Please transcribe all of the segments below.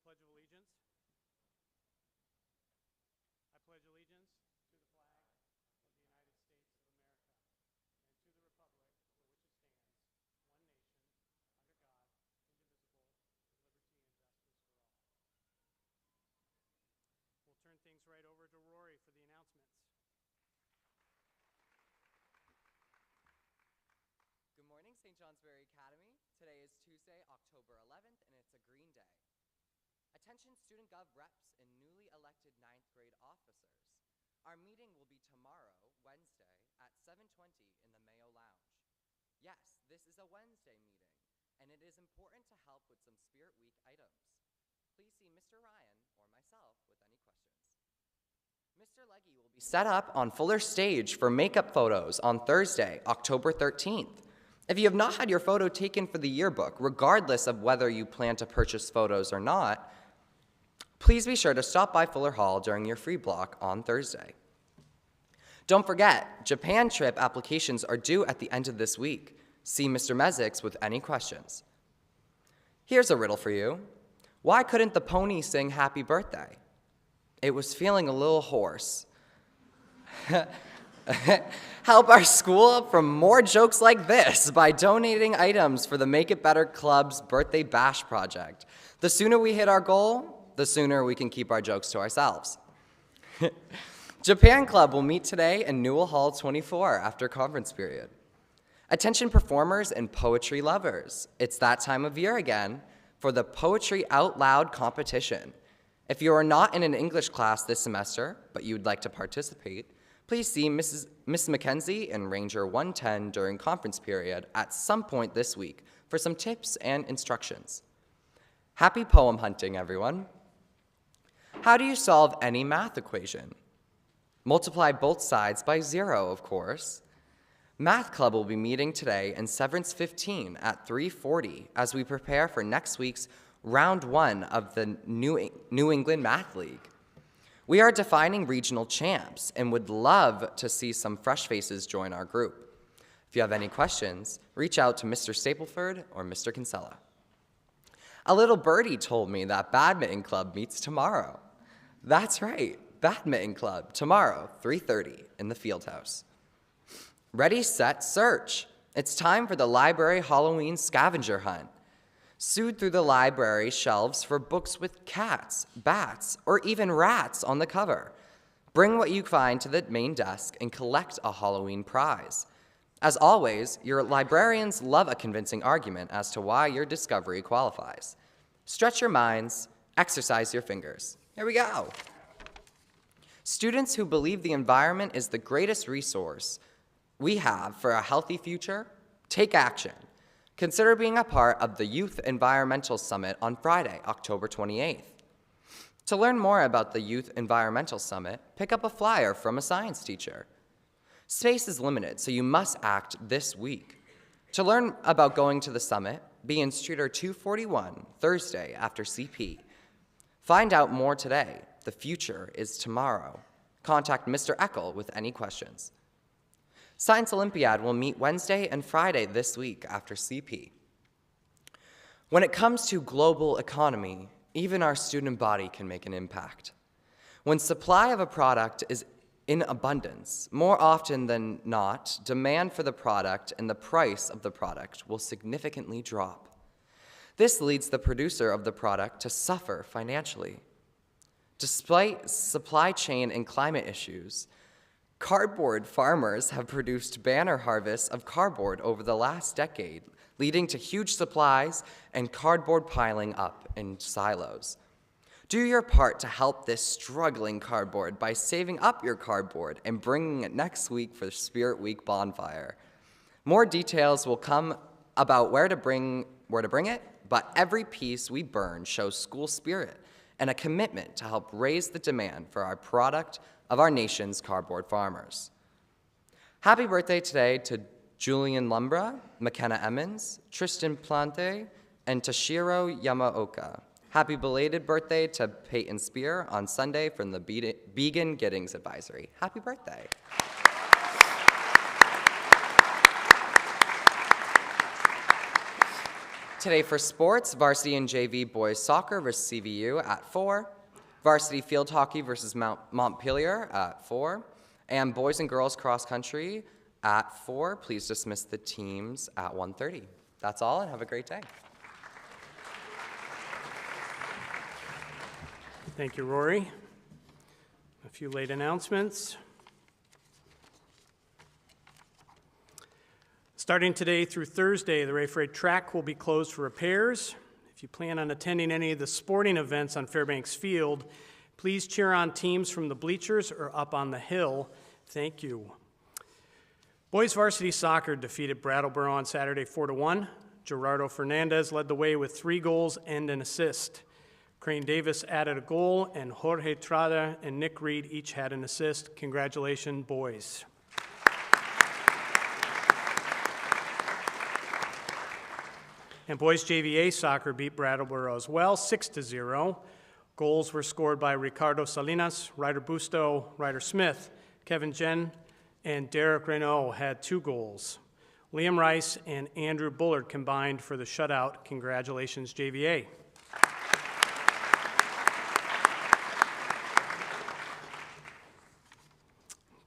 Pledge of Allegiance. I pledge allegiance to the flag of the United States of America and to the republic for which it stands, one nation, under God, indivisible, with liberty and justice for all. We'll turn things right over to Rory for the announcements. Good morning, St. Johnsbury Academy. Today is Tuesday, October 11th, and it's a green day. Attention Student Gov reps and newly elected 9th grade officers. Our meeting will be tomorrow, Wednesday, at 7:20 in the Mayo Lounge. Yes, this is a Wednesday meeting, and it is important to help with some Spirit Week items. Please see Mr. Ryan or myself with any questions. Mr. Legge will be set up on Fuller Stage for makeup photos on Thursday, October 13th. If you have not had your photo taken for the yearbook, regardless of whether you plan to purchase photos or not, please be sure to stop by Fuller Hall during your free block on Thursday. Don't forget, Japan trip applications are due at the end of this week. See Mr. Mezix with any questions. Here's a riddle for you. Why couldn't the pony sing happy birthday? It was feeling a little hoarse. Help our school from more jokes like this by donating items for the Make It Better Club's Birthday Bash project. The sooner we hit our goal, the sooner we can keep our jokes to ourselves. Japan Club will meet today in Newell Hall 24 after conference period. Attention performers and poetry lovers. It's that time of year again for the Poetry Out Loud competition. If you are not in an English class this semester, but you would like to participate, please see Miss Mackenzie and Ranger 110 during conference period at some point this week for some tips and instructions. Happy poem hunting, everyone. How do you solve any math equation? Multiply both sides by 0, of course. Math Club will be meeting today in Severance 15 at 3:40 as we prepare for next week's round 1 of the New England Math League. We are defining regional champs and would love to see some fresh faces join our group. If you have any questions, reach out to Mr. Stapleford or Mr. Kinsella. A little birdie told me that Badminton Club meets tomorrow. That's right, Badminton Club, tomorrow, 3:30 in the Fieldhouse. Ready, set, search. It's time for the library Halloween scavenger hunt. Sued through the library shelves for books with cats, bats, or even rats on the cover. Bring what you find to the main desk and collect a Halloween prize. As always, your librarians love a convincing argument as to why your discovery qualifies. Stretch your minds, exercise your fingers. Here we go. Students who believe the environment is the greatest resource we have for a healthy future, take action. Consider being a part of the Youth Environmental Summit on Friday, October 28th. To learn more about the Youth Environmental Summit, pick up a flyer from a science teacher. Space is limited, so you must act this week. To learn about going to the summit, be in Streeter 241, Thursday after CP. Find out more today. The future is tomorrow. Contact Mr. Eckel with any questions. Science Olympiad will meet Wednesday and Friday this week after CP. When it comes to global economy, even our student body can make an impact. When supply of a product is in abundance, more often than not, demand for the product and the price of the product will significantly drop. This leads the producer of the product to suffer financially. Despite supply chain and climate issues, cardboard farmers have produced banner harvests of cardboard over the last decade, leading to huge supplies and cardboard piling up in silos. Do your part to help this struggling cardboard by saving up your cardboard and bringing it next week for Spirit Week bonfire. More details will come about where to bring it, but every piece we burn shows school spirit and a commitment to help raise the demand for our product of our nation's cardboard farmers. Happy birthday today to Julian Lumbra, McKenna Emmons, Tristan Plante, and Toshiro Yamaoka. Happy belated birthday to Peyton Spear on Sunday from the Began Giddings Advisory. Happy birthday. Today for sports, varsity and JV boys soccer versus CVU at 4, varsity field hockey versus Montpelier at 4, and boys and girls cross country at 4. Please dismiss the teams at 1:30. That's all, and have a great day. Thank you, Rory. A few late announcements. Starting today through Thursday, the Ray Freight track will be closed for repairs. If you plan on attending any of the sporting events on Fairbanks Field, please cheer on teams from the bleachers or up on the hill. Thank you. Boys varsity soccer defeated Brattleboro on Saturday 4-1. Gerardo Fernandez led the way with 3 goals and an assist. Crane Davis added a goal, and Jorge Trada and Nick Reed each had an assist. Congratulations, boys. And boys JVA soccer beat Brattleboro as well, 6-0. Goals were scored by Ricardo Salinas, Ryder Busto, Ryder Smith, Kevin Jen, and Derek Renault had 2 goals. Liam Rice and Andrew Bullard combined for the shutout. Congratulations, JVA.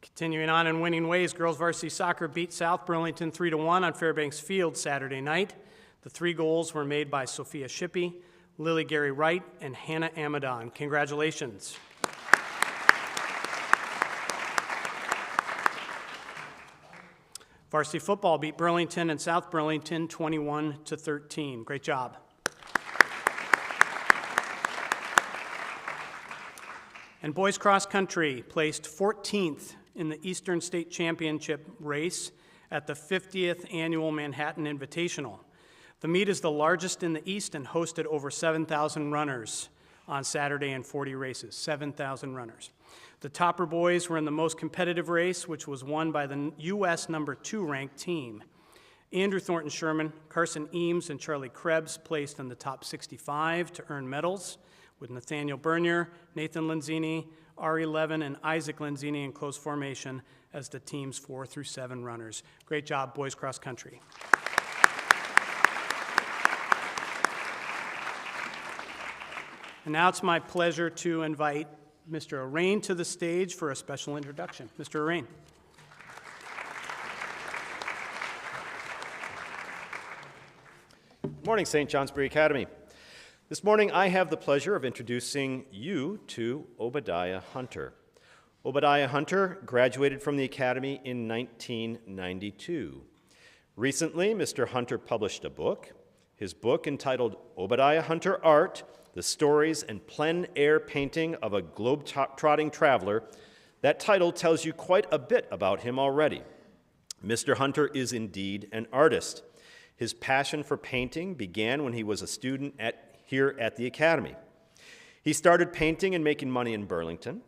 Continuing on in winning ways, girls varsity soccer beat South Burlington 3-1 on Fairbanks Field Saturday night. The 3 goals were made by Sophia Shippey, Lily Gary Wright, and Hannah Amadon. Congratulations. Varsity football beat Burlington and South Burlington 21-13. Great job. And boys cross country placed 14th in the Eastern State Championship race at the 50th Annual Manhattan Invitational. The meet is the largest in the East and hosted over 7,000 runners on Saturday in 40 races, 7,000 runners. The Topper boys were in the most competitive race, which was won by the U.S. number 2 ranked team. Andrew Thornton Sherman, Carson Eames, and Charlie Krebs placed in the top 65 to earn medals, with Nathaniel Bernier, Nathan Lanzini, Ari Levin, and Isaac Lanzini in close formation as the team's 4 through 7 runners. Great job, boys cross country. And now it's my pleasure to invite Mr. Arain to the stage for a special introduction. Mr. Arain. Good morning, St. Johnsbury Academy. This morning I have the pleasure of introducing you to Obadiah Hunter. Obadiah Hunter graduated from the Academy in 1992. Recently, Mr. Hunter published a book. His book, entitled Obadiah Hunter Art, The Stories and Plein Air Painting of a Globe-Trotting Traveler. That title tells you quite a bit about him already. Mr. Hunter is indeed an artist. His passion for painting began when he was a student here at the Academy. He started painting and making money in Burlington.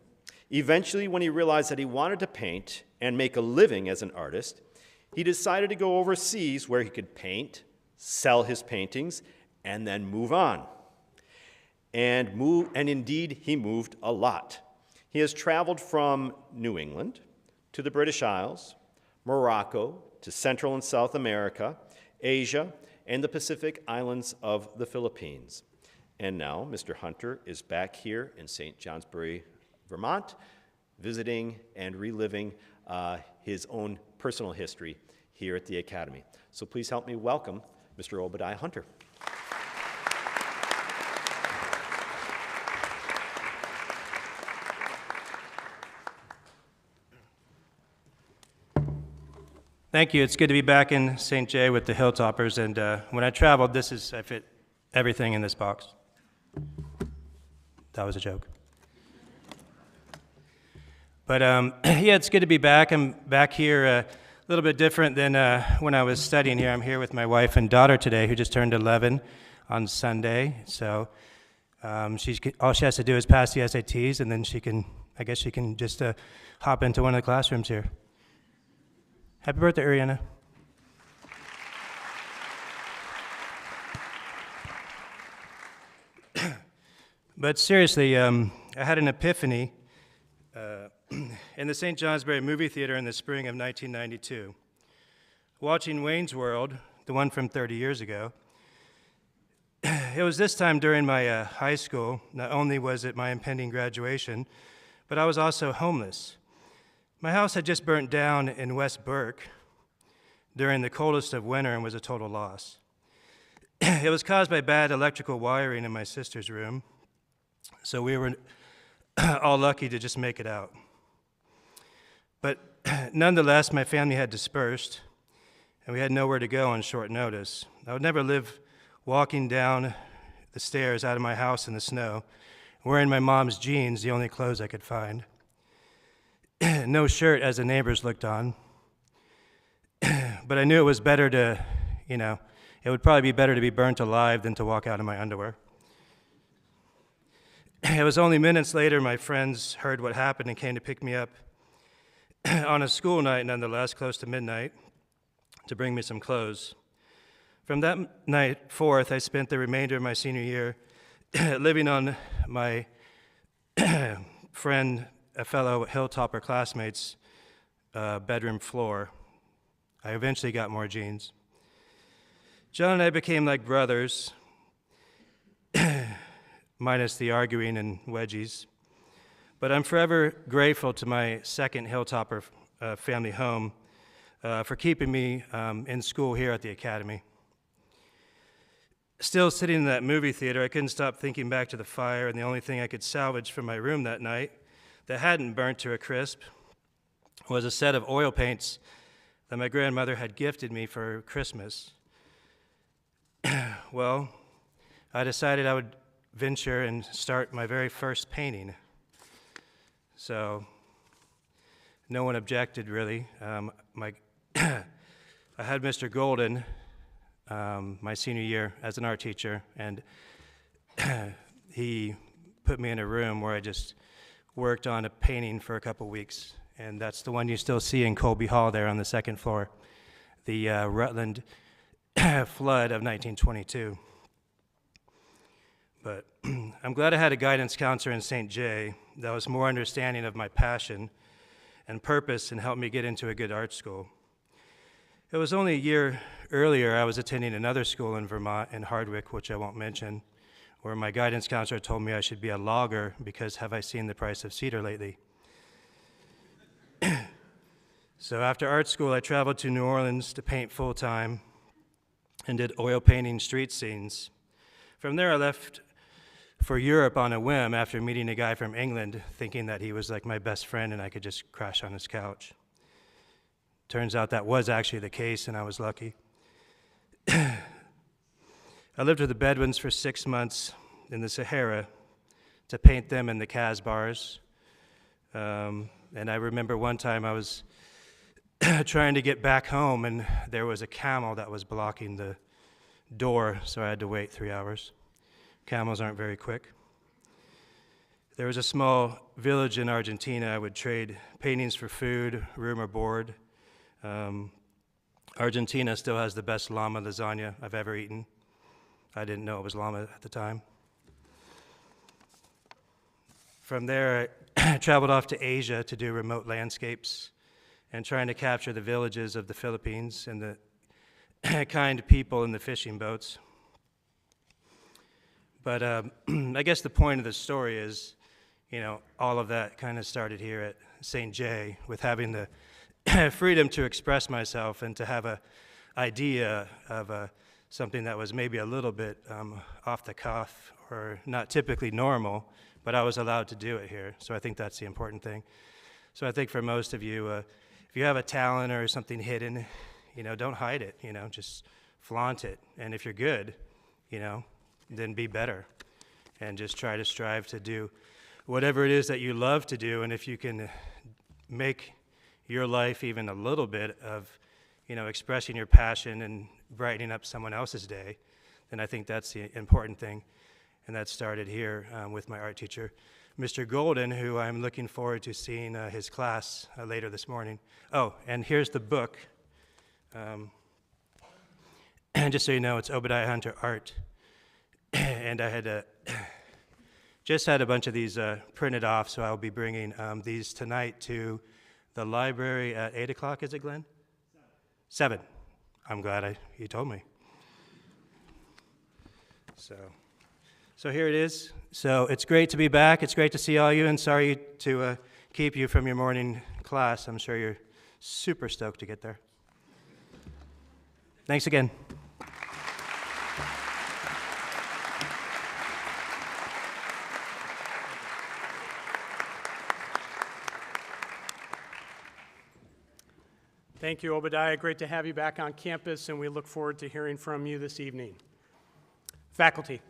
Eventually, when he realized that he wanted to paint and make a living as an artist, he decided to go overseas where he could paint, sell his paintings, and then move on. And indeed, he moved a lot. He has traveled from New England to the British Isles, Morocco, to Central and South America, Asia, and the Pacific islands of the Philippines. And now, Mr. Hunter is back here in St. Johnsbury, Vermont, visiting and reliving his own personal history here at the Academy. So please help me welcome Mr. Obadiah Hunter. Thank you. It's good to be back in St. J with the Hilltoppers, and when I traveled, I fit everything in this box. That was a joke. But yeah, it's good to be back. I'm back here a little bit different than when I was studying here. I'm here with my wife and daughter today, who just turned 11 on Sunday. So all she has to do is pass the SATs, and then I guess she can just hop into one of the classrooms here. Happy birthday, Ariana. But seriously, I had an epiphany in the St. Johnsbury movie theater in the spring of 1992. Watching Wayne's World, the one from 30 years ago, It was this time during my high school, not only was it my impending graduation, but I was also homeless. My house had just burnt down in West Burke during the coldest of winter and was a total loss. It was caused by bad electrical wiring in my sister's room, so we were all lucky to just make it out. But nonetheless, my family had dispersed, and we had nowhere to go on short notice. I would never live walking down the stairs out of my house in the snow, wearing my mom's jeans, the only clothes I could find. No shirt as the neighbors looked on. But I knew it was better to, it would probably be better to be burnt alive than to walk out in my underwear. It was only minutes later my friends heard what happened and came to pick me up on a school night, nonetheless, close to midnight, to bring me some clothes. From that night forth, I spent the remainder of my senior year living on my friend, a fellow Hilltopper classmate's bedroom floor. I eventually got more jeans. John and I became like brothers, minus the arguing and wedgies. But I'm forever grateful to my second Hilltopper family home for keeping me in school here at the academy. Still sitting in that movie theater, I couldn't stop thinking back to the fire, and the only thing I could salvage from my room that night that hadn't burnt to a crisp was a set of oil paints that my grandmother had gifted me for Christmas. Well, I decided I would venture and start my very first painting. So no one objected, really. I had Mr. Golden my senior year as an art teacher, and he put me in a room where I just worked on a painting for a couple weeks, and that's the one you still see in Colby Hall there on the second floor, the Rutland flood of 1922. But I'm glad I had a guidance counselor in St. J that was more understanding of my passion and purpose and helped me get into a good art school. It was only a year earlier I was attending another school in Vermont, in Hardwick, which I won't mention, where my guidance counselor told me I should be a logger because have I seen the price of cedar lately? So after art school, I traveled to New Orleans to paint full-time and did oil painting street scenes. From there, I left for Europe on a whim after meeting a guy from England, thinking that he was like my best friend and I could just crash on his couch. Turns out that was actually the case, and I was lucky. I lived with the Bedouins for 6 months in the Sahara to paint them in the Casbahs. And I remember one time I was trying to get back home, and there was a camel that was blocking the door, so I had to wait 3 hours. Camels aren't very quick. There was a small village in Argentina. I would trade paintings for food, room or board. Argentina still has the best llama lasagna I've ever eaten. I didn't know it was llama at the time. From there, I traveled off to Asia to do remote landscapes and trying to capture the villages of the Philippines and the kind people in the fishing boats. But I guess the point of the story is, all of that kind of started here at St. J with having the freedom to express myself and to have an idea of something that was maybe a little bit off the cuff or not typically normal, but I was allowed to do it here. So I think that's the important thing. So I think for most of you, if you have a talent or something hidden, don't hide it, just flaunt it. And if you're good, then be better and just try to strive to do whatever it is that you love to do. And if you can make your life even a little bit of, expressing your passion and brightening up someone else's day, then I think that's the important thing. And that started here with my art teacher, Mr. Golden, who I'm looking forward to seeing his class later this morning. Oh, and here's the book. And just so you know, it's Obadiah Hunter Art. And I had just had a bunch of these printed off, so I'll be bringing these tonight to the library at 8 o'clock, is it, Glenn? 7. I'm glad you told me. So here it is. So it's great to be back. It's great to see all you, and sorry to keep you from your morning class. I'm sure you're super stoked to get there. Thanks again. Thank you, Obadiah. Great to have you back on campus, and we look forward to hearing from you this evening. Faculty.